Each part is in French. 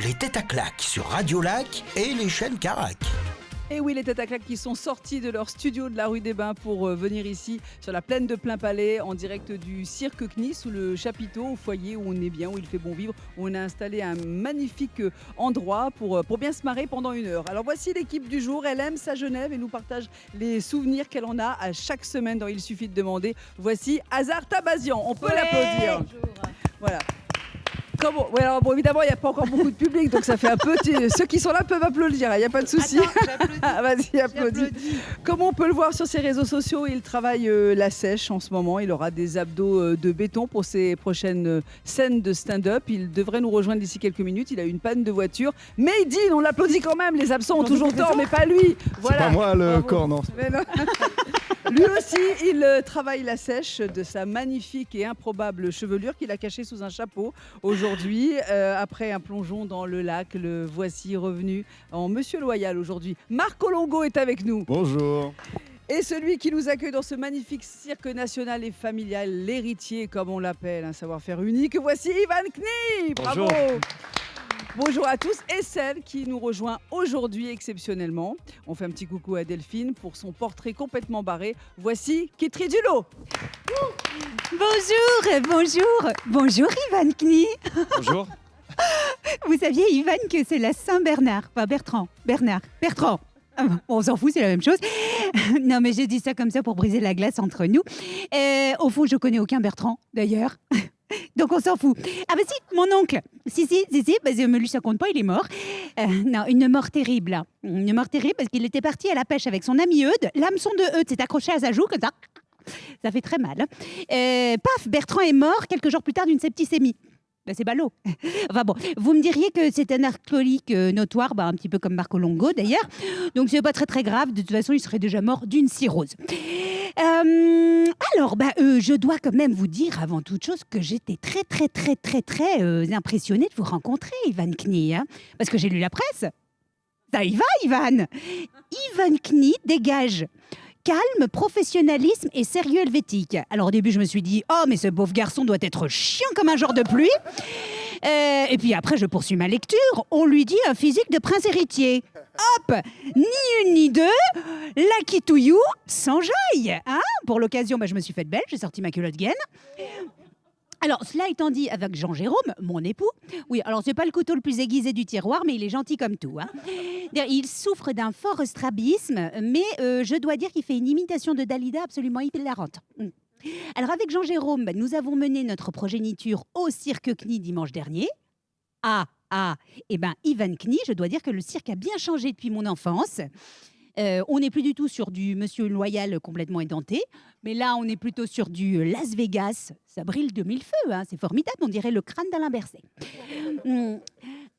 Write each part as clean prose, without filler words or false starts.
Les têtes à claques sur Radio Lac et les chaînes Carac. Et oui, les têtes à claques qui sont sortis de leur studio de la rue des Bains pour venir ici sur la plaine de Plainpalais en direct du cirque CNI sous le chapiteau au foyer où on est bien, où il fait bon vivre, où on a installé un magnifique endroit pour bien se marrer pendant 1 heure. Alors voici l'équipe du jour, elle aime sa Genève et nous partage les souvenirs qu'elle en a à chaque semaine dans Il suffit de demander. Voici Hazar Tabazian, on peut l'applaudir. Voilà. Ouais, alors bon, évidemment, il n'y a pas encore beaucoup de public, donc ça fait un peu. Ceux qui sont là peuvent applaudir, il n'y a pas de souci. Vas-y, applaudis. Comme on peut le voir sur ses réseaux sociaux, il travaille la sèche en ce moment. Il aura des abdos de béton pour ses prochaines scènes de stand-up. Il devrait nous rejoindre d'ici quelques minutes. Il a eu une panne de voiture. Mais il dit, on l'applaudit quand même. Les absents ont toujours tort, mais pas lui. Voilà. C'est pas moi le corps, non. Lui aussi, il travaille la sèche de sa magnifique et improbable chevelure qu'il a cachée sous un chapeau. Aujourd'hui, après un plongeon dans le lac, le voici revenu en Monsieur Loyal aujourd'hui. Marco Longo est avec nous. Bonjour. Et celui qui nous accueille dans ce magnifique cirque national et familial, l'héritier comme on l'appelle, un savoir-faire unique. Voici Ivan Knie. Bravo. Bonjour. Bonjour à tous et celle qui nous rejoint aujourd'hui exceptionnellement. On fait un petit coucou à Delphine pour son portrait complètement barré. Voici Kitri Dulot. Bonjour Ivan Knie. Bonjour. Vous saviez Ivan que c'est la Saint-Bernard, pas Bertrand, Bertrand. Ah bon, on s'en fout, c'est la même chose. Non mais j'ai dit ça comme ça pour briser la glace entre nous. Au fond, je connais aucun Bertrand d'ailleurs. Donc on s'en fout. Ah bah si, mon oncle. Si, bah, mais lui ça compte pas, il est mort. Non, une mort terrible. Hein. Une mort terrible parce qu'il était parti à la pêche avec son ami Eudes. L'hameçon de Eudes s'est accroché à sa joue comme ça. Ça fait très mal. Paf, Bertrand est mort quelques jours plus tard d'une septicémie. Ben, c'est ballot. Enfin bon, vous me diriez que c'est un alcoolique notoire, un petit peu comme Marco Longo d'ailleurs. Donc c'est pas très grave. De toute façon, il serait déjà mort d'une cirrhose. Alors, je dois quand même vous dire avant toute chose que j'étais très impressionnée de vous rencontrer, Ivan Knie, hein, parce que j'ai lu la presse. Ça y va, Ivan. Ivan Knie dégage calme, professionnalisme et sérieux helvétique. Alors au début, je me suis dit « Oh, mais ce pauvre garçon doit être chiant comme un jour de pluie !» Et puis après, je poursuis ma lecture. On lui dit un physique de prince héritier. Hop, ni une ni deux, lucky to you, sans joie. Hein, pour l'occasion, je me suis faite belle, j'ai sorti ma culotte gaine. Alors, cela étant dit, avec Jean-Jérôme, mon époux, oui, alors c'est pas le couteau le plus aiguisé du tiroir, mais il est gentil comme tout. Hein. Il souffre d'un fort strabisme, mais je dois dire qu'il fait une imitation de Dalida absolument hilarante. Alors, avec Jean-Jérôme, nous avons mené notre progéniture au cirque CNI dimanche dernier. Ivan Knie, je dois dire que le cirque a bien changé depuis mon enfance. On n'est plus du tout sur du Monsieur Loyal complètement édenté, mais là, on est plutôt sur du Las Vegas. Ça brille de mille feux, hein, c'est formidable, on dirait le crâne d'Alain Berset.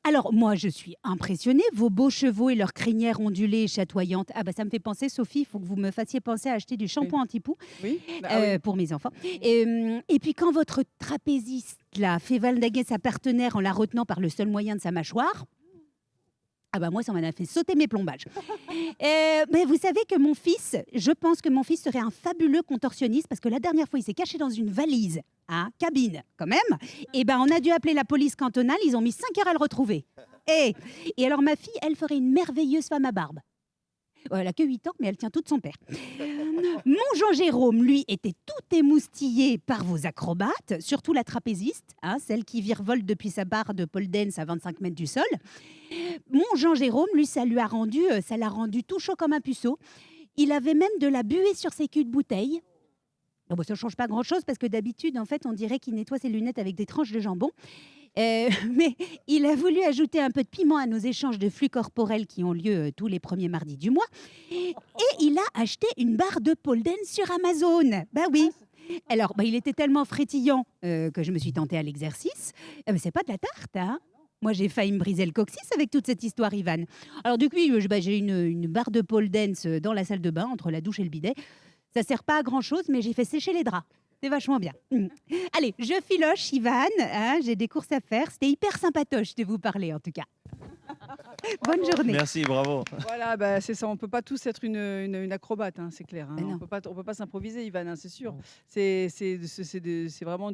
Alors, moi, je suis impressionnée. Vos beaux chevaux et leurs crinières ondulées et chatoyantes. Ça me fait penser, Sophie, il faut que vous me fassiez penser à acheter du shampoing anti-poux pour mes enfants. Et puis, quand votre trapéziste là, fait valdinguer sa partenaire en la retenant par le seul moyen de sa mâchoire... moi, ça m'en a fait sauter mes plombages. Mais vous savez que je pense que mon fils serait un fabuleux contorsionniste parce que la dernière fois, il s'est caché dans une valise, cabine quand même. On a dû appeler la police cantonale, ils ont mis 5 heures à le retrouver. Et alors ma fille, elle ferait une merveilleuse femme à barbe. Elle a que 8 ans, mais elle tient toute son père. Mon Jean-Jérôme, lui, était tout émoustillé par vos acrobates, surtout la trapéziste, celle qui virevolte depuis sa barre de pole dance à 25 mètres du sol. Mon Jean-Jérôme, lui, ça l'a rendu tout chaud comme un puceau. Il avait même de la buée sur ses culs de bouteille. Ça ne change pas grand-chose parce que d'habitude, en fait, on dirait qu'il nettoie ses lunettes avec des tranches de jambon. Mais il a voulu ajouter un peu de piment à nos échanges de flux corporels qui ont lieu tous les premiers mardis du mois. Et il a acheté une barre de pole dance sur Amazon. Oui. Alors, il était tellement frétillant que je me suis tentée à l'exercice. Mais c'est pas de la tarte, hein. Moi, j'ai failli me briser le coccyx avec toute cette histoire, Ivan. Alors, depuis, j'ai une barre de pole dance dans la salle de bain, entre la douche et le bidet. Ça sert pas à grand-chose, mais j'ai fait sécher les draps. C'est vachement bien. Allez, je filoche, Ivan. J'ai des courses à faire. C'était hyper sympatoche de vous parler, en tout cas. Bonne journée. Merci, bravo. Voilà, c'est ça. On ne peut pas tous être une acrobate, c'est clair. On non. ne peut pas s'improviser, Ivan, c'est sûr. C'est vraiment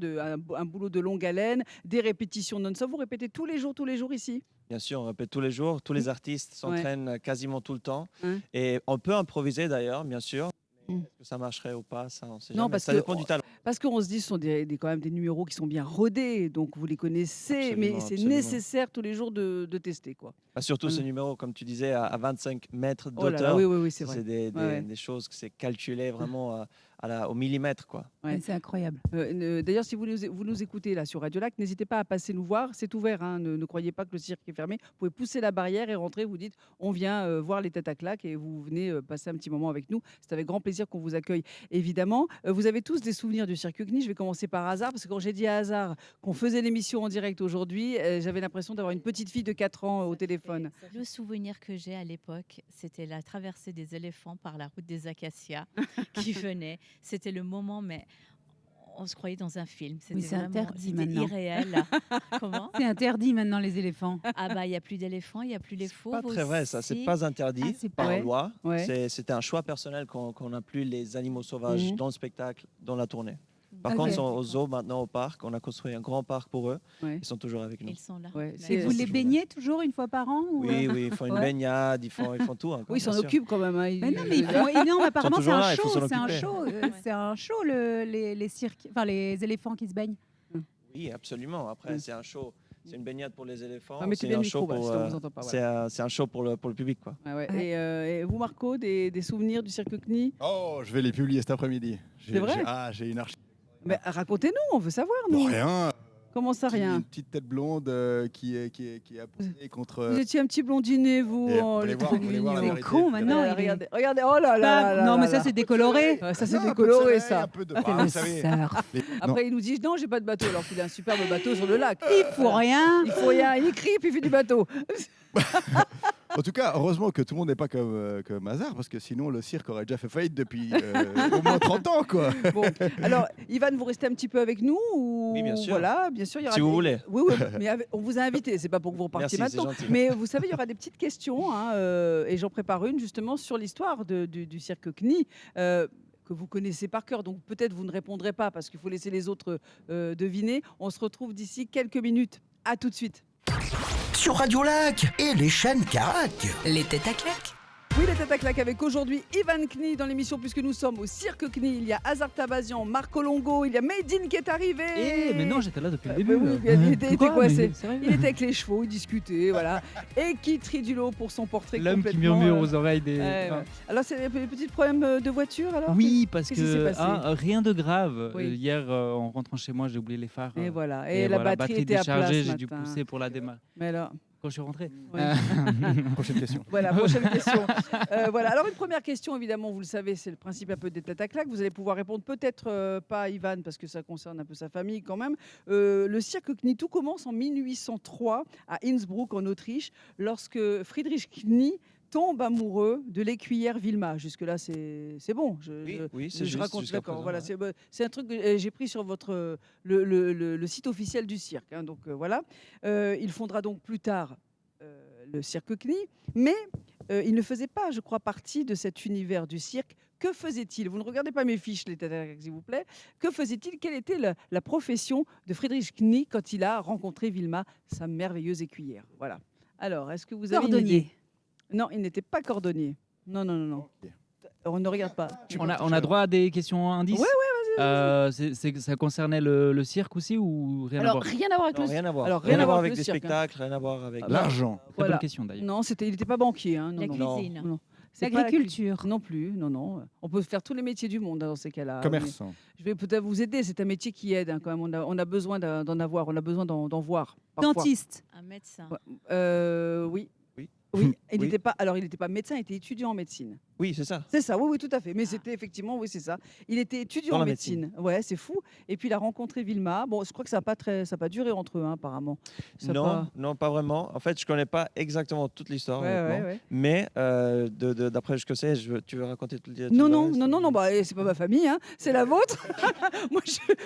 un boulot de longue haleine, des répétitions non-stop. Vous répétez tous les jours ici? Bien sûr, on répète tous les jours. Tous les artistes s'entraînent quasiment tout le temps. Et on peut improviser d'ailleurs, bien sûr. Est-ce que ça marcherait ou pas, ça, on sait jamais. Parce ça dépend du talent. Parce qu'on se dit, ce sont quand même des numéros qui sont bien rodés, donc vous les connaissez, mais c'est nécessaire tous les jours de tester, quoi. Surtout ce numéro, comme tu disais, à 25 mètres Oh là d'auteur. là, oui, c'est vrai. C'est des choses que c'est calculé vraiment au millimètre, quoi. C'est incroyable. D'ailleurs, si vous nous écoutez là sur Radio Lac, n'hésitez pas à passer nous voir. C'est ouvert, hein. Ne croyez pas que le cirque est fermé. Vous pouvez pousser la barrière et rentrer. Vous dites, on vient voir les têtes à claques et vous venez passer un petit moment avec nous. C'est avec grand plaisir qu'on vous accueille, évidemment. Vous avez tous des souvenirs du cirque CNI. Je vais commencer par hasard, parce que quand j'ai dit à hasard qu'on faisait l'émission en direct aujourd'hui, j'avais l'impression d'avoir une petite fille de 4 ans au téléphone. Le souvenir que j'ai à l'époque, c'était la traversée des éléphants par la route des Acacias qui venait. C'était le moment, mais on se croyait dans un film. C'était c'est interdit maintenant. Irréel. Comment ? C'est interdit maintenant, les éléphants. Ah bah, il n'y a plus d'éléphants, il n'y a plus les fauves. C'est pas très vrai, ça. C'est pas interdit par loi. C'était un choix personnel qu'on n'a plus les animaux sauvages dans le spectacle, dans la tournée. Par contre, ils sont au zoo maintenant, au parc. On a construit un grand parc pour eux. Ils sont toujours avec nous. Ils sont là. Et vous les baignez toujours une fois par an ou... Oui, ils font une baignade, ils font tout. Encore, oui, ils s'en occupent quand même. Hein. Mais non, apparemment, c'est un show. C'est un show, les éléphants qui se baignent. Oui, absolument. Après, c'est un show. C'est une baignade pour les éléphants. C'est un show pour c'est un show pour le public, quoi. Et vous, Marco, des souvenirs du cirque CNI ? Oh, je vais les publier cet après-midi. C'est vrai ? J'ai une archive. Mais racontez-nous, on veut savoir, nous. Rien. Comment ça, rien ? Une petite tête blonde qui a poussé contre... Vous étiez un petit blondinet, vous. Vous voulez voir la vérité. Con, maintenant. Regardez, oh là là. Non, mais ça, c'est décoloré. Ça, c'est décoloré, ça. Un peu de... vous savez. Après, il nous dit, non, j'ai pas de bateau, alors qu'il a un superbe bateau sur le lac. Il faut rien. Il écrit, puis il fait du bateau. En tout cas, heureusement que tout le monde n'est pas comme Hazard, parce que sinon le cirque aurait déjà fait faillite depuis au moins 30 ans, quoi. Bon, alors, Ivan, vous restez un petit peu avec nous ou... Oui, bien sûr. Voilà, bien sûr. Il y aura si vous voulez. Oui, mais on vous a invité, c'est pas pour que vous repartiez maintenant. Mais vous savez, il y aura des petites questions, hein, et j'en prépare une justement sur l'histoire du cirque CNI. Que vous connaissez par cœur, donc peut-être vous ne répondrez pas parce qu'il faut laisser les autres deviner. On se retrouve d'ici quelques minutes. À tout de suite. Sur Radio Lac et les chaînes Carac. Les têtes à claques. Oui, les têtes à claques avec aujourd'hui Ivan CNI dans l'émission, puisque nous sommes au cirque CNI. Il y a Hazard Tabazian, Marco Longo, il y a Made-in qui est arrivé. Mais non, j'étais là depuis le début. Oui, il était coincé. Il était avec les chevaux, il discutait, voilà. Et qui Tridulo pour son portrait l'homme complètement... qui murmure aux oreilles des... Alors, c'est des petits problèmes de voiture, alors ? Oui, parce Qu'est-ce qui s'est passé ? rien de grave. Oui. Hier, en rentrant chez moi, j'ai oublié les phares. Et voilà. Et la batterie était à plat j'ai dû pousser pour la démarrer. Mais alors... Quand je suis rentré. Prochaine question. Voilà, prochaine question. Voilà. Alors, une première question, évidemment, vous le savez, c'est le principe un peu des têtes à claques. Vous allez pouvoir répondre, peut-être pas à Ivan, parce que ça concerne un peu sa famille quand même. Le cirque CNI, tout commence en 1803 à Innsbruck, en Autriche, lorsque Friedrich CNI tombe amoureux de l'écuyère Vilma. Jusque-là, c'est bon. Oui, c'est juste. Raconte, d'accord. Voilà, c'est un truc que j'ai pris sur le site officiel du cirque. Hein, donc voilà. Il fondera donc plus tard le cirque CNI, mais il ne faisait pas, je crois, partie de cet univers du cirque. Que faisait-il ? Vous ne regardez pas mes fiches, les têtes à claques, s'il vous plaît. Que faisait-il ? Quelle était la profession de Friedrich CNI quand il a rencontré Vilma, sa merveilleuse écuyère ? Voilà. Alors, est-ce que vous avez une idée ? Non, il n'était pas cordonnier. Non. Okay. On ne regarde pas. On a droit à des questions indices ? Oui, vas-y. Ça concernait le cirque aussi ou rien à voir ? Rien à voir avec le cirque. Rien à voir. Alors, rien à voir avec des spectacles, rien à voir avec l'argent. Très bonne question d'ailleurs. Non, il n'était pas banquier. Hein. La cuisine. Non. L'agriculture. Non plus, non. On peut faire tous les métiers du monde dans ces cas-là. Commerçant. Je vais peut-être vous aider. C'est un métier qui aide hein, quand même. On a besoin d'en avoir. On a besoin d'en voir. Parfois. Dentiste. Un médecin. Oui. Il n'était pas médecin, il était étudiant en médecine. Oui, c'est ça. C'est ça, oui, tout à fait. Mais c'était effectivement, oui, c'est ça. Il était étudiant en médecine. Ouais, c'est fou. Et puis il a rencontré Vilma. Bon, je crois que ça n'a pas duré entre eux, hein, apparemment. Non, pas vraiment. En fait, je connais pas exactement toute l'histoire, mais d'après ce que c'est, tu veux raconter toute l'histoire ? Non. Bah, c'est pas ma famille, hein, c'est la vôtre. Moi,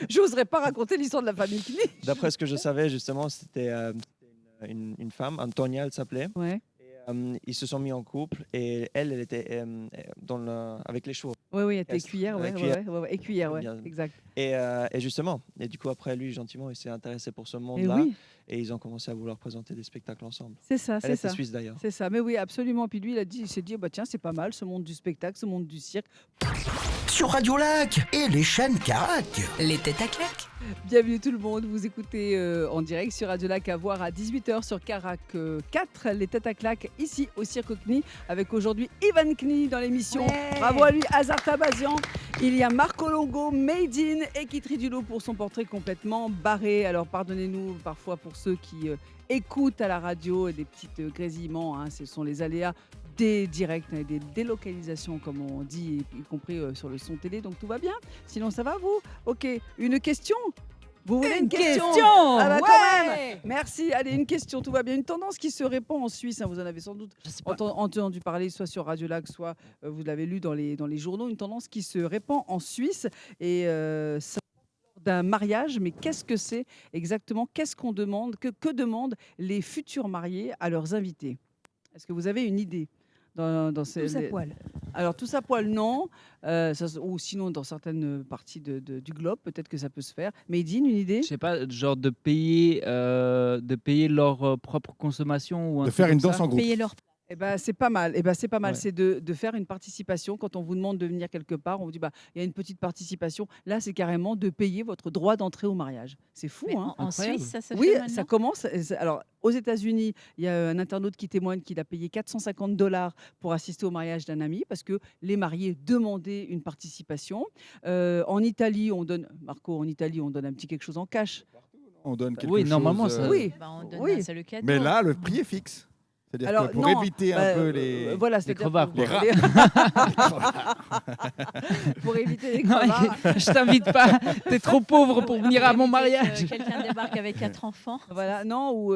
je n'oserais pas raconter l'histoire de la famille CNI. D'après ce que je savais, justement, c'était une femme, Antonia, elle s'appelait. Ouais. Ils se sont mis en couple et elle était avec les chevaux. Oui, elle était écuyère, écuyère, exact. Et justement, et du coup après lui gentiment il s'est intéressé pour ce monde-là et ils ont commencé à vouloir présenter des spectacles ensemble. C'est ça, Elle était suisse d'ailleurs. C'est ça, mais oui absolument. Puis lui il s'est dit bah tiens c'est pas mal ce monde du spectacle, ce monde du cirque. Sur Radio Lac et les chaînes Carac. Les têtes à claques. Bienvenue tout le monde, vous écoutez en direct sur Radio Lac à voir à 18h sur Carac 4, les têtes à claques ici au Cirque Knie avec aujourd'hui Ivan Knie dans l'émission. Bravo à lui, Hazard Tabazian. Il y a Marco Longo, Made in et Kitri Dulot pour son portrait complètement barré. Alors pardonnez-nous parfois pour ceux qui écoutent à la radio des petits grésillements, hein, ce sont les aléas des directs et des délocalisations comme on dit, y compris sur le son télé, donc tout va bien. Sinon ça va vous? Ok, une question? Vous voulez une question? Ah bah quand même. Merci, allez une question, tout va bien. Une tendance qui se répand en Suisse, hein, vous en avez sans doute entendu parler soit sur Radio Lac, soit vous l'avez lu dans les journaux, une tendance qui se répand en Suisse et ça d'un mariage, mais qu'est-ce que c'est exactement? Qu'est-ce qu'on demande? Que demandent les futurs mariés à leurs invités? Est-ce que vous avez une idée? Tous à poil. Alors tous à poil non, ou sinon dans certaines parties du globe peut-être que ça peut se faire. Made in, une idée? Je sais pas, genre de payer leur propre consommation ou de faire une danse en groupe. Payer leur Eh ben, c'est pas mal. Ouais. C'est de faire une participation. Quand on vous demande de venir quelque part, on vous dit bah il y a une petite participation. Là, c'est carrément de payer votre droit d'entrée au mariage. C'est fou, hein? En Suisse, ça se fait Oui, maintenant. ça commence. Alors, aux États-Unis, il y a un internaute qui témoigne qu'il a payé $450 pour assister au mariage d'un ami parce que les mariés demandaient une participation. En Italie, on donne un petit quelque chose en cash. On donne quelque oui, chose. Normalement, ça. Oui, on donne ça le cadeau. Mais là, le prix est fixe. C'est-à-dire alors, que pour éviter un peu les... Voilà, les crevards. Pour éviter les crevards. Je t'invite pas, t'es trop pauvre pour venir à mon mariage. Quelqu'un débarque avec 4 enfants. Voilà, non, ou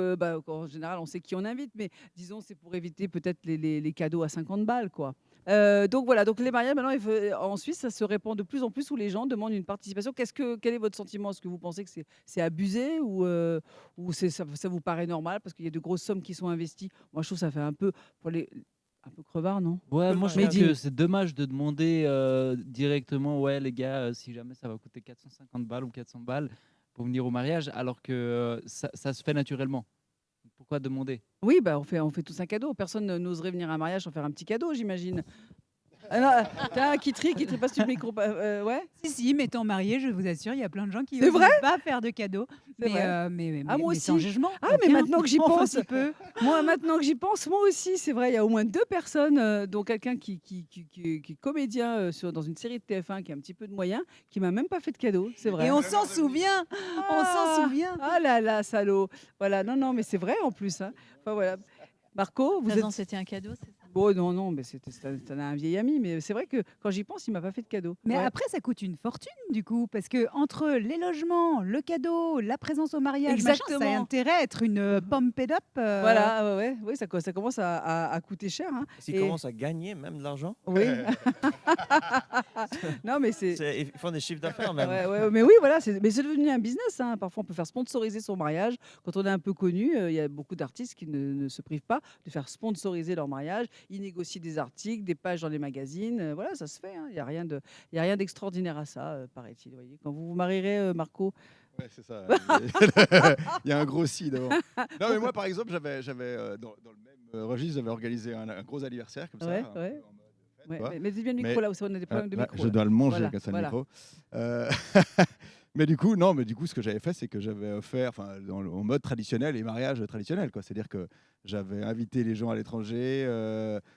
en général, on sait qui on invite, mais disons, c'est pour éviter peut-être les cadeaux à 50 balles, quoi. Donc voilà, donc les mariages maintenant en Suisse ça se répand de plus en plus où les gens demandent une participation. Quel est votre sentiment? Est-ce que vous pensez que c'est abusé ou ça vous paraît normal parce qu'il y a de grosses sommes qui sont investies? Moi je trouve que ça fait un peu un peu crevard, non? Ouais, moi je trouve que c'est dommage de demander directement les gars si jamais ça va coûter 450 balles ou 400 balles pour venir au mariage alors que ça se fait naturellement. Pourquoi demander? Oui, on fait tous un cadeau. Personne n'oserait venir à un mariage sans faire un petit cadeau, j'imagine. T'as qui trie passe du micro. Ouais. Si, m'étant mariée, je vous assure, il y a plein de gens qui ne veulent pas faire de cadeaux. Mais moi aussi. Sans jugement. Mais maintenant que j'y pense, maintenant que j'y pense, moi aussi, c'est vrai. Il y a au moins 2 personnes, dont quelqu'un qui est comédien dans une série de TF1 qui a un petit peu de moyens, qui m'a même pas fait de cadeau. C'est vrai. Et on s'en souvient. Ah là là, salaud. Voilà. Non, mais c'est vrai en plus. Hein. Enfin voilà. Marco, C'était un cadeau. Bon, non, mais c'était un vieil ami, mais c'est vrai que quand j'y pense, il m'a pas fait de cadeau. Mais après, ça coûte une fortune du coup, parce que entre les logements, le cadeau, la présence au mariage, machin, ça a intérêt à être une pumped up. Voilà, oui, ça commence à coûter cher. Hein. S'ils commencent à gagner même de l'argent. Oui. Non, mais ils font des chiffres d'affaires même. Mais oui, voilà, mais c'est devenu un business. Hein. Parfois, on peut faire sponsoriser son mariage. Quand on est un peu connu, il y a beaucoup d'artistes qui ne se privent pas de faire sponsoriser leur mariage. Ils négocient des articles, des pages dans les magazines. Voilà, ça se fait. Il n'y a rien d'extraordinaire à ça, paraît-il. Voyez. Quand vous vous marierez, Marco. Ouais, c'est ça. Il y a un gros si d'abord. Non, mais moi, par exemple, j'avais dans le même registre, j'avais organisé un gros anniversaire comme ça. Mais dis bien le micro là où on a des problèmes de micro. Je dois le manger avec un micro. Mais du coup, ce que j'avais fait, c'est que j'avais offert, en mode traditionnel, les mariages traditionnels, quoi. C'est-à-dire que j'avais invité les gens à l'étranger,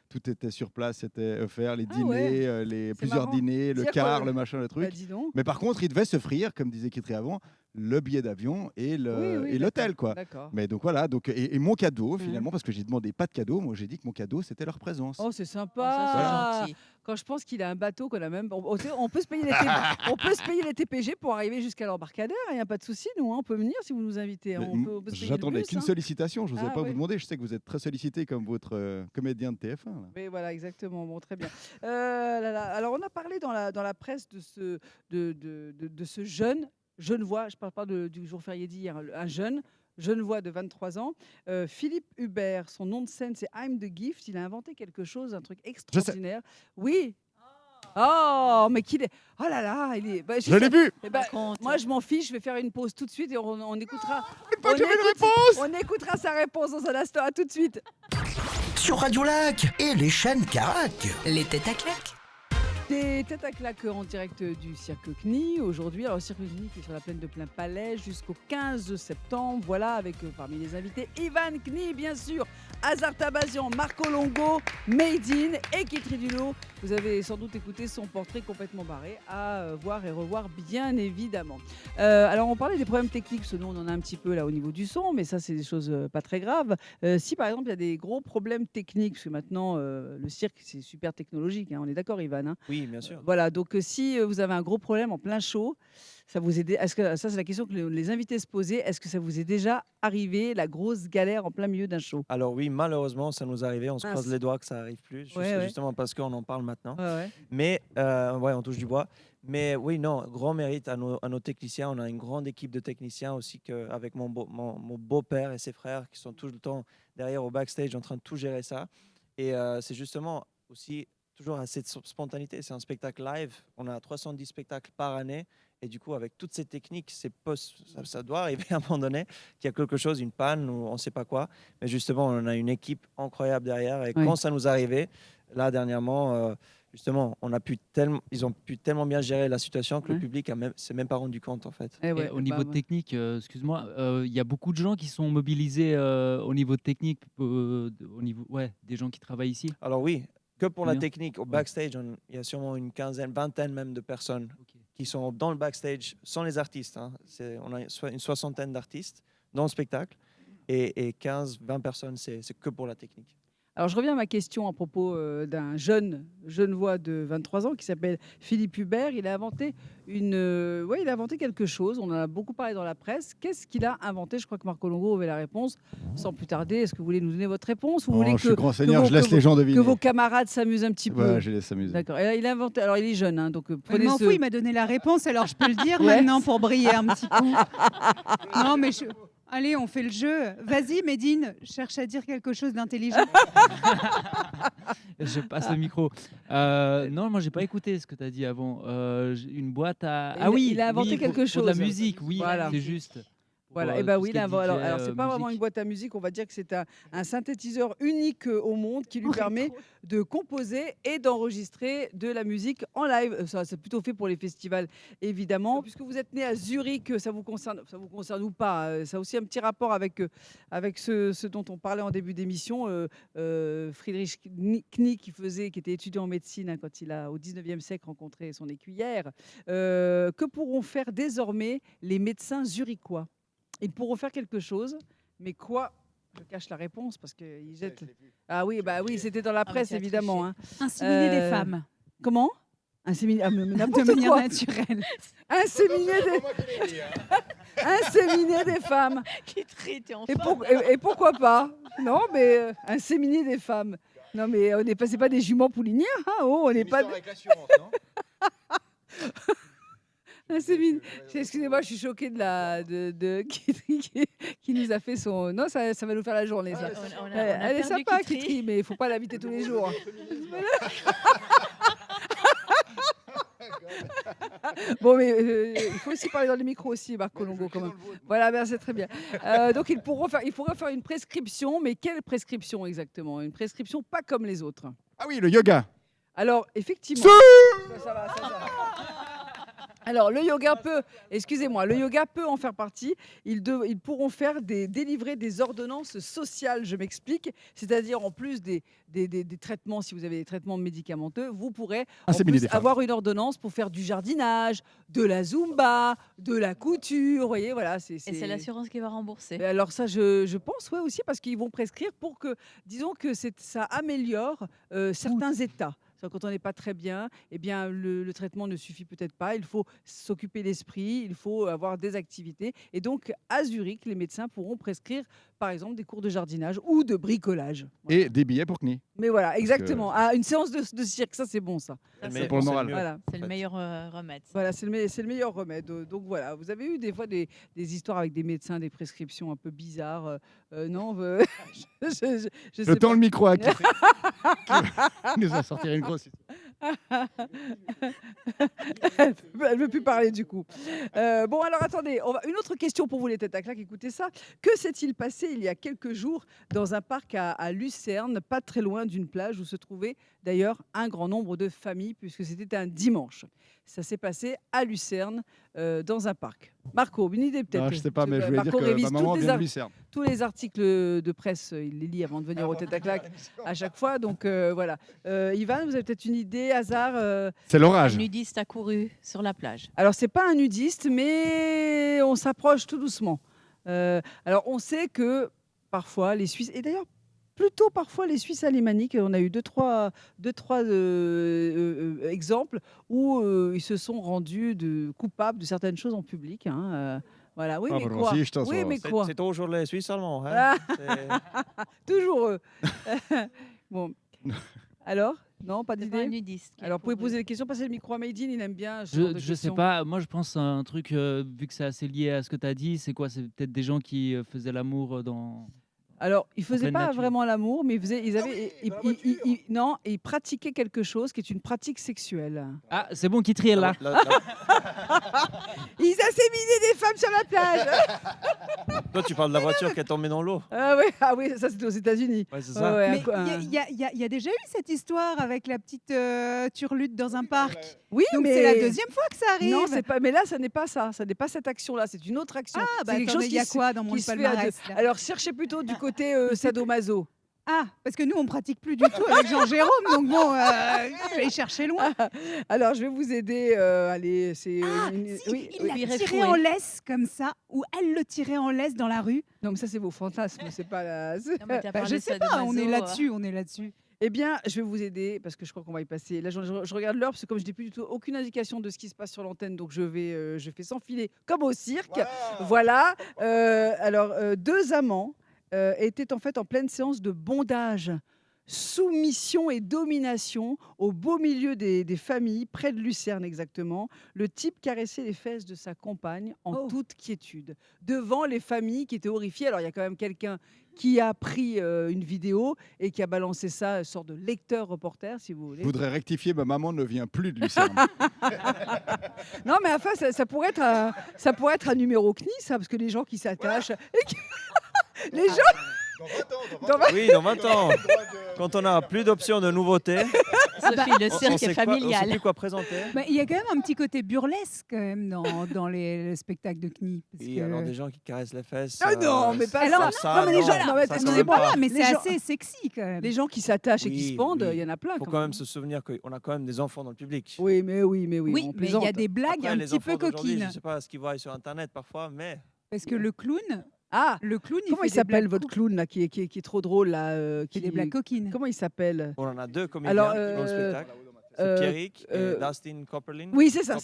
tout était sur place, c'était offert, les dîners, plusieurs dîners, le car, le machin, le truc. Mais par contre, ils devaient s'offrir, comme disait Kitri avant, le billet d'avion et l'hôtel, quoi. Mais donc voilà, et mon cadeau finalement, parce que j'ai demandé pas de cadeau, moi j'ai dit que mon cadeau c'était leur présence. Oh, c'est sympa. C'est gentil. Quand je pense qu'il a un bateau qu'on a même, on peut se payer les TPG pour arriver jusqu'à l'embarcadère, il n'y a pas de souci, nous, on peut venir si vous nous invitez. J'attendais qu'une sollicitation, je n'osais pas vous demander, je sais que vous êtes très sollicité comme votre comédien de TF1. Là. Oui, voilà, exactement, bon, très bien. Alors on a parlé dans la presse de ce jeune Genevois, je ne parle pas du jour férié d'hier, un jeune Genevois de 23 ans, Philippe Hubert, son nom de scène c'est I'm the Gift, il a inventé quelque chose, un truc extraordinaire. Oui. Oh, mais qu'il est. Oh là là, il est. Je l'ai vu. Moi, je m'en fiche. Je vais faire une pause tout de suite et on écoutera. On écoutera sa réponse dans un instant. À tout de suite. Sur Radio Lac et les chaînes Carac. Les têtes à claques. Des têtes à claques en direct du Cirque CNI aujourd'hui. Alors, le Cirque CNI qui est sur la plaine de Plain-Palais jusqu'au 15 septembre. Voilà, avec parmi les invités, Ivan CNI, bien sûr, Hazard Tabazian, Marco Longo, Made in et Kitri Dulot. Vous avez sans doute écouté son portrait complètement barré à voir et revoir, bien évidemment. Alors, on parlait des problèmes techniques, parce que nous, on en a un petit peu là au niveau du son, mais ça, c'est des choses pas très graves. Si, par exemple, il y a des gros problèmes techniques, parce que maintenant, le cirque, c'est super technologique, hein, on est d'accord, Ivan, hein? Oui, bien sûr. Voilà, donc si vous avez un gros problème en plein show, ça vous est, est-ce que ça c'est la question que les invités se posaient, est-ce que ça vous est déjà arrivé, la grosse galère en plein milieu d'un show? Alors oui, malheureusement, ça nous est arrivé, on se croise les doigts que ça n'arrive plus, justement parce qu'on en parle maintenant. Mais on touche du bois. Mais oui, non, grand mérite à nos techniciens. On a une grande équipe de techniciens aussi avec mon beau-père et ses frères qui sont tout le temps derrière au backstage en train de tout gérer ça. Et c'est justement aussi toujours assez de spontanéité. C'est un spectacle live. On a 310 spectacles par année. Et du coup, avec toutes ces techniques, ça doit arriver à un moment donné qu'il y a quelque chose, une panne ou on ne sait pas quoi. Mais justement, on a une équipe incroyable derrière. Et quand ça nous arrivait, là, dernièrement, justement, ils ont pu tellement bien gérer la situation que le public s'est même pas rendu compte, en fait. Et au niveau technique, excuse-moi, il y a beaucoup de gens qui sont mobilisés au niveau technique, au niveau des gens qui travaillent ici. Alors oui, que pour la technique, au backstage, il y a sûrement une quinzaine, vingtaine même de personnes qui sont dans le backstage, sans les artistes. Hein. On a une soixantaine d'artistes dans le spectacle et 15-20 personnes, c'est que pour la technique. Alors, je reviens à ma question à propos d'un jeune voix de 23 ans qui s'appelle Philippe Hubert. Il a inventé quelque chose. On en a beaucoup parlé dans la presse. Qu'est-ce qu'il a inventé? Je crois que Marco Longo avait la réponse. Sans plus tarder, est-ce que vous voulez nous donner votre réponse? Je suis grand seigneur, je laisse les gens deviner. Que vos camarades s'amusent un petit peu. Ouais, je les laisse s'amuser. D'accord. Et là, il a inventé. Alors, il est jeune, hein, donc prenez je m'en fous, il m'a donné la réponse, alors je peux le dire maintenant pour briller un petit coup. Non, mais allez, on fait le jeu. Vas-y, Médine, cherche à dire quelque chose d'intelligent. Je passe le micro. Non, moi, j'ai pas écouté ce que tu as dit avant. Une boîte à... il a inventé quelque chose. Pour de la musique, oui, voilà. C'est juste. Voilà, et ben oui, alors c'est pas vraiment une boîte à musique, on va dire que c'est un synthétiseur unique au monde qui lui permet de composer et d'enregistrer de la musique en live. Ça, c'est plutôt fait pour les festivals, évidemment. Puisque vous êtes né à Zurich, ça vous concerne ou pas? Ça a aussi un petit rapport avec ce dont on parlait en début d'émission, Friedrich Knie qui était étudiant en médecine quand il a, au 19e siècle, rencontré son écuyère. Que pourront faire désormais les médecins zurichois? Ils pourront faire quelque chose, mais quoi? Je cache la réponse parce qu'ils jettent. Ah oui, c'était dans la presse, évidemment. Hein. Inséminer des femmes. Comment? Inséminer de manière naturelle. Inséminer des femmes. Qui traite en et pourquoi pas? Non, mais inséminer des femmes. Non, mais c'est pas des juments poulinières. Hein, on n'est pas. Avec l'assurance, non? Excusez-moi, je suis choquée qui nous a fait son... Non, ça va nous faire la journée, ça. Elle est sympa, Kitri, mais il ne faut pas l'inviter tous les jours. Bon, mais il faut aussi parler dans les micros aussi, Marco Longo, quand même. Voilà, c'est très bien. Donc, il faudra faire une prescription, mais quelle prescription exactement? Une prescription pas comme les autres. Ah oui, le yoga. Alors, effectivement... Ça va. Alors, le yoga peut en faire partie. Ils pourront délivrer des ordonnances sociales, je m'explique. C'est-à-dire, en plus des traitements, si vous avez des traitements médicamenteux, vous pourrez avoir une ordonnance pour faire du jardinage, de la zumba, de la couture. Vous voyez, voilà. Et c'est l'assurance qui va rembourser. Alors ça, je pense, aussi, parce qu'ils vont prescrire pour que, disons que ça améliore certains états. Quand on n'est pas très bien, eh bien, le traitement ne suffit peut-être pas. Il faut s'occuper l'esprit, il faut avoir des activités. Et donc, à Zurich, les médecins pourront prescrire, par exemple, des cours de jardinage ou de bricolage. Voilà. Et des billets pour CNI. Mais voilà, exactement. Une séance de cirque, ça, c'est bon, ça. C'est pour le moral. Voilà. C'est le meilleur remède. Voilà, c'est le meilleur remède. Donc voilà, vous avez eu des fois des histoires avec des médecins, des prescriptions un peu bizarres. Non, je tends le micro à qui nous a sorti une grosse histoire. Elle ne veut plus parler du coup. Bon, alors attendez, une autre question pour vous les têtes à claque, écoutez ça. Que s'est-il passé il y a quelques jours dans un parc à Lucerne, pas très loin d'une plage où se trouvait d'ailleurs un grand nombre de familles, puisque c'était un dimanche. Ça s'est passé à Lucerne, dans un parc. Marco, une idée peut-être? Je ne sais pas, mais je voulais dire Marco que ma maman vient de Lucerne. tous les articles de presse, il les lit avant de venir aux têtes à claque à chaque fois. Donc voilà. Ivan, vous avez peut-être une idée, hasard C'est l'orage. Un nudiste a couru sur la plage. Alors, c'est pas un nudiste, mais on s'approche tout doucement. Alors, on sait que parfois, les Suisses, et d'ailleurs, plutôt parfois les Suisses alémaniques, on a eu deux, trois exemples où ils se sont rendus coupables de certaines choses en public. Voilà, oui, mais quoi? Oui, mais quoi? C'est toujours les Suisses allemands. Hein. Toujours eux. Bon. Alors? Non, pas C'est pas d'idée? un nudiste. Alors, vous pouvez poser des questions, passer le micro à Maïdine, il aime bien. Je sais pas, moi je pense à un truc, vu que c'est assez lié à ce que tu as dit, c'est quoi? C'est peut-être des gens qui faisaient l'amour dans. Alors, ils ne faisaient pleine pas nature. vraiment l'amour, mais ils pratiquaient quelque chose qui est une pratique sexuelle. Ah, c'est bon, qui trie est là. Ils asséminaient des femmes sur la plage. Toi, tu parles de la voiture qui est tombée dans l'eau. Ah oui, ça c'était aux États-Unis. Ouais, c'est ça. Mais il y a déjà eu cette histoire avec la petite turlute dans un parc. Oui, Donc mais c'est la deuxième fois que ça arrive. Non, c'est pas. Mais là, ça n'est pas ça. Ça n'est pas cette action-là. C'est une autre action. Ah, bah c'est quelque chose il y a quoi dans mon qui se fait à palmarès deux. là Alors, cherchez plutôt du côté sadomaso. Ah, parce que nous, on pratique plus du tout avec Jean-Jérôme, donc bon, je vais chercher loin. Alors, je vais vous aider. Allez, c'est. Si, il l'a tiré en laisse comme ça, ou elle le tirait en laisse dans la rue. Non, mais ça, c'est vos fantasmes. C'est pas la. Je sais pas, on est là-dessus. Eh bien, je vais vous aider parce que je crois qu'on va y passer. Là, je regarde l'heure parce que comme je n'ai plus du tout aucune indication de ce qui se passe sur l'antenne, donc je fais s'enfiler comme au cirque. Wow. Voilà. Alors, deux amants étaient en fait en pleine séance de bondage, soumission et domination au beau milieu des familles, près de Lucerne exactement. Le type caressait les fesses de sa compagne en toute quiétude, devant les familles qui étaient horrifiées. Alors, il y a quand même quelqu'un qui a pris une vidéo et qui a balancé ça, une sorte de lecteur-reporter, si vous voulez. Je voudrais rectifier, ma maman ne vient plus de Lucerne. Non, mais enfin, ça pourrait être un numéro CNI, ça, parce que les gens qui s'attachent... Les gens... Dans 20 ans. Quand on n'a plus d'options de nouveautés. Sophie, le cirque est familial. On ne sait plus quoi présenter. Il y a quand même un petit côté burlesque quand même dans les spectacles de CNI. Il y a des gens qui caressent les fesses. Ah non, mais pas ça. Non, mais les gens, excusez-moi, mais c'est assez sexy quand même. Les gens qui s'attachent et qui se pendent, il y en a plein. Il faut quand même se souvenir qu'on a quand même des enfants dans le public. Oui, mais Oui, mais il y a des blagues un petit peu coquines. Je ne sais pas ce qu'ils voient sur Internet parfois, mais... Parce que le clown... le clown, comment il s'appelle votre clown là, qui est trop drôle là, qui des blagues coquines. Comment il s'appelle? On en a deux comédiens dans le spectacle. C'est Pierrick et Dustin Copperlin. Oui, c'est ça,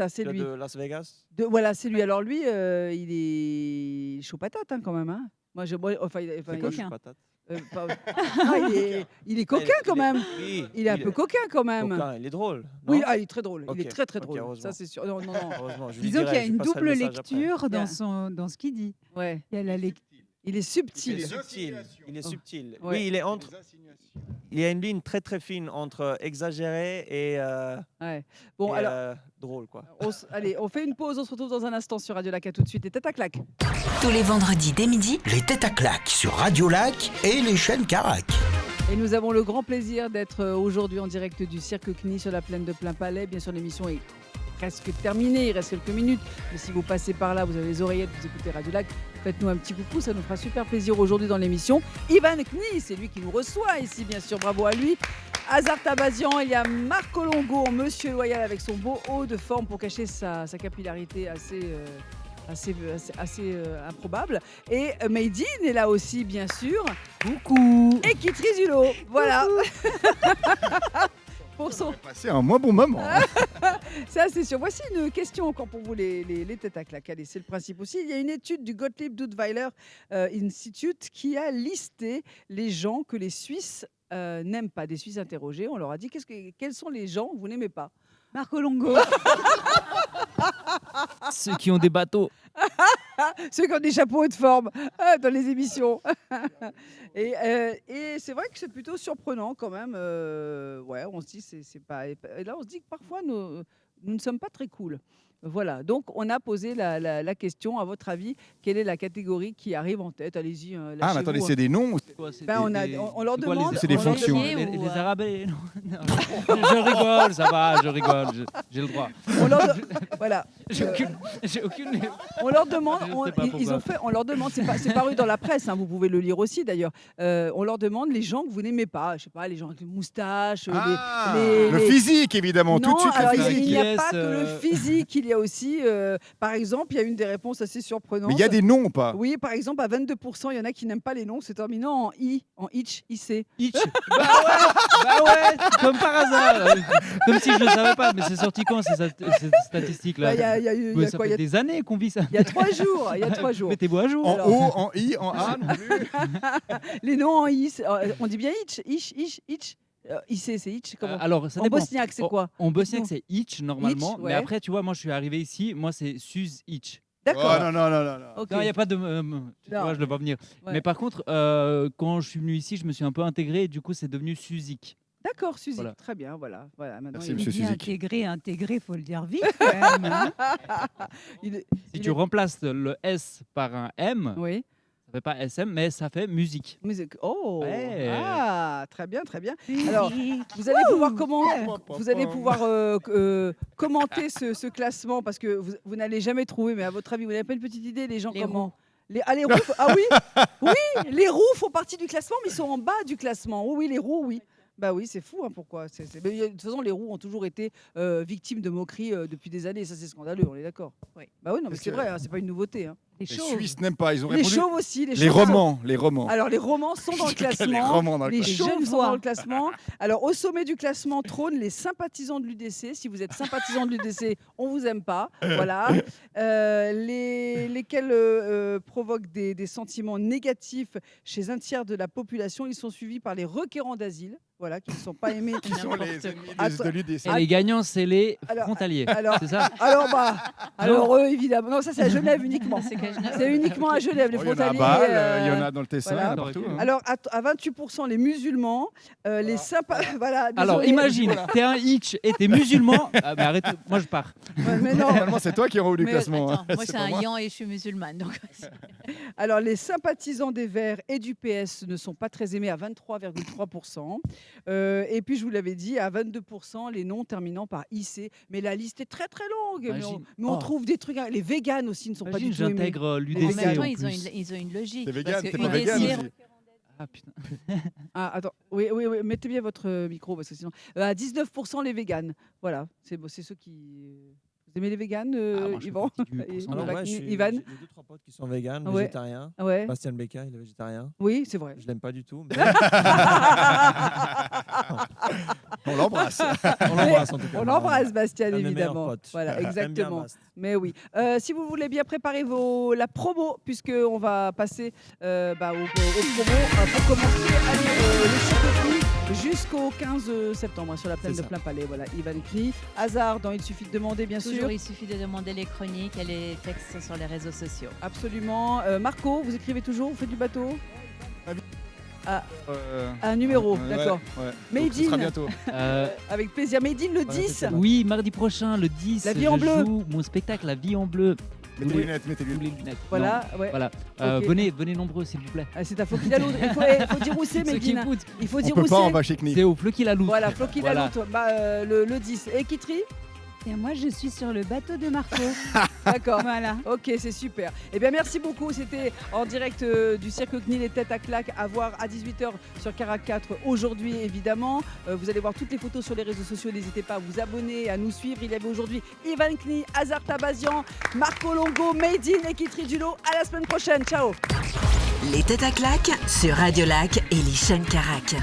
c'est lui. De Las Vegas. Voilà, c'est lui. Alors lui, il est chaud patate quand même. Hein. C'est quoi, chaud patate? Il est coquin quand même. Oui, il est un peu coquin quand même. Coquin, il est drôle. Non? Oui, il est très drôle. Il est très très drôle. Ça c'est sûr. Non. Disons qu'il y a une double lecture dans ce qu'il dit. Ouais. Il est subtil. Il est subtil. Ouais. Oui, il est entre. Il y a une ligne très très fine entre exagéré et, bon, et alors, drôle quoi. Allez, on fait une pause. On se retrouve dans un instant sur Radio Lac. À tout de suite. Et tête à claque. Tous les vendredis dès midi, les têtes à claque sur Radio Lac et les chaînes Carac. Et nous avons le grand plaisir d'être aujourd'hui en direct du Cirque CNI sur la plaine de Plainpalais. Bien sûr, l'émission est presque terminée, il reste quelques minutes. Mais si vous passez par là, vous avez les oreillettes, vous écoutez Radio Lac, faites-nous un petit coucou, ça nous fera super plaisir aujourd'hui dans l'émission. Ivan CNI, c'est lui qui nous reçoit ici, bien sûr, bravo à lui. Hazard Tabazian, il y a Marco Longo, Monsieur Loyal avec son beau haut de forme pour cacher sa capillarité assez improbable. Et Maïdine est là aussi, bien sûr. Coucou. Et Kitri Zulot, voilà. Pour son... passer un moins bon moment. Ça, c'est sûr. Voici une question encore pour vous, les têtes à claque. Allez, c'est le principe aussi. Il y a une étude du Gottlieb Duttweiler Institute qui a listé les gens que les Suisses n'aiment pas. Des Suisses interrogés. On leur a dit quels sont les gens que vous n'aimez pas. Marco Longo. Ceux qui ont des bateaux. Ceux qui ont des chapeaux de forme dans les émissions. Et c'est vrai que c'est plutôt surprenant quand même. Ouais, on se dit c'est pas. Et là, on se dit que parfois nous ne sommes pas très cool. Voilà, donc on a posé la question, à votre avis, quelle est la catégorie qui arrive en tête? Allez-y. Mais attendez, c'est des noms ou c'est quoi, on leur demande. C'est des fonctions. Les Arabes. Je rigole, ça va, je rigole, j'ai le droit. Voilà. J'ai aucune. On leur demande. On leur demande. C'est paru dans la presse. Vous pouvez le lire aussi d'ailleurs. On leur demande les gens que vous n'aimez pas. Je sais pas, les gens avec les moustaches. Le physique évidemment. Non, tout de suite. alors, le physique. il n'y a pas que le physique. Il y a aussi, par exemple, il y a une des réponses assez surprenantes. Mais il y a des noms ou pas? Oui, par exemple, à 22%, il y en a qui n'aiment pas les noms. C'est terminant en I, en itch, IC. Itch. Bah ouais, comme par hasard. Comme si je ne savais pas, mais c'est sorti quand cette statistique-là? Il y a ça fait des années qu'on vit ça. Il y a 3 jours. Il y a 3 jours. Mettez-vous à jour. En O, en I, en A non plus. Les noms en I, on dit bien itch, itch. IC, c'est itch comment? Alors, ça en dépend. bosniaque, c'est quoi? En bosniaque, c'est itch normalement. Itch, ouais. Mais après, tu vois, moi, je suis arrivé ici. Moi, c'est Suze itch. D'accord. Oh, non. Okay. Non, il n'y a pas de. Tu vois, je ne le vois venir. Ouais. Mais par contre, quand je suis venu ici, je me suis un peu intégré et du coup, c'est devenu Suzik. D'accord, Suzy. Voilà. Très bien, voilà. Maintenant, Merci, monsieur Suzy. Intégré, faut le dire vite quand même. Hein. Si tu remplaces le S par un M, oui. ça fait pas SM, mais ça fait musique. Musique. Oh, ouais. Ah, très bien, très bien. Alors, vous allez pouvoir commenter ce classement parce que vous n'allez jamais trouver, mais à votre avis, vous n'avez pas une petite idée, les gens comment les roues. Ah oui, les roues font partie du classement, mais ils sont en bas du classement. Oui, les roues, oui. Bah oui, c'est fou, pourquoi Mais, de toute façon, les roues ont toujours été victimes de moqueries depuis des années. Ça, c'est scandaleux, on est d'accord. Oui. Bah oui, non, mais c'est vrai, c'est pas une nouveauté. Les Suisses n'aiment pas, ils ont les répondu. chauves aussi. Les romans. Alors, les romans sont dans le classement. Les chauves sont dans le classement. Alors, au sommet du classement trônent les sympathisants de l'UDC. Si vous êtes sympathisant de l'UDC, on vous aime pas. Voilà. Lesquels provoquent des sentiments négatifs chez un tiers de la population. Ils sont suivis par les requérants d'asile. Voilà, qui ne sont pas aimés. Qui sont les ennemis de l'UDC. Et les gagnants, c'est les frontaliers. C'est ça? Alors eux, évidemment. Non, ça, c'est à Genève uniquement. C'est uniquement à Genève, les frontaliers. Il y en a à Bâle, il y en a dans le Tessin, voilà. il y en a partout. Hein. Alors, à 28%, les musulmans, les sympas. Voilà, alors, imagine, t'es un hitch et t'es musulman. Mais arrête, moi je pars. Mais non. Normalement, c'est toi qui es en haut du classement. Attends, moi, c'est un yan et je suis musulmane. Donc... Alors, les sympathisants des Verts et du PS ne sont pas très aimés à 23,3%. Et puis, je vous l'avais dit, à 22%, les noms terminant par IC. Mais la liste est très, très longue. Mais on trouve des trucs. Les véganes aussi ne sont pas du tout aimés. J'intègre l'UDC. En même temps, ils ont une logique. Les véganes, parce que t'es pas végane aussi. Ah putain. Attends, oui, mettez bien votre micro parce que sinon. À 19% les véganes. Voilà, c'est ceux qui. Vous aimez les véganes, Yvan? Ivan? J'ai 2-3 potes qui sont véganes, végétariens. Ouais. Bastien Becca, il est végétarien. Oui, c'est vrai. Je l'aime pas du tout. Mais... On l'embrasse. En tout cas. On l'embrasse, Bastien, un évidemment. Voilà, exactement. Mais oui. Si vous voulez bien préparer la promo, puisqu'on va passer aux promos pour commencer le circuit jusqu'au 15 septembre sur la plaine de Plainpalais. Voilà, Ivan Knie. Hasard dans Il suffit de demander, bien sûr. Toujours, il suffit de demander les chroniques et les textes sur les réseaux sociaux. Absolument. Marco, vous écrivez toujours? Vous faites du bateau? Un numéro, d'accord. Ouais. Made in. Bientôt. Avec plaisir. Made in le 10. Oui, mardi prochain, le 10. La vie en bleu. Joue mon spectacle, La vie en bleu. Mettez les lunettes. Voilà, ouais. Voilà. Okay. Venez nombreux, s'il vous plaît. C'est à Floquilaloud. Il faut dire où c'est, Medine. Il faut dire où c'est. On va chez Knie. C'est au Floquilaloud. Voilà, Floquilaloud. Voilà. Le 10. Et Kitri? Et moi, je suis sur le bateau de Marco. D'accord. Voilà. Ok, c'est super. Eh bien, merci beaucoup. C'était en direct du Cirque Knie, les têtes à claques, à voir à 18h sur Carac 4 aujourd'hui, évidemment. Vous allez voir toutes les photos sur les réseaux sociaux. N'hésitez pas à vous abonner, à nous suivre. Il y avait aujourd'hui Ivan Knie, Hazard Tabazian, Marco Longo, Made in et Kitri Dulo. À la semaine prochaine. Ciao. Les têtes à claques sur Radio Lac et les chaînes Carac.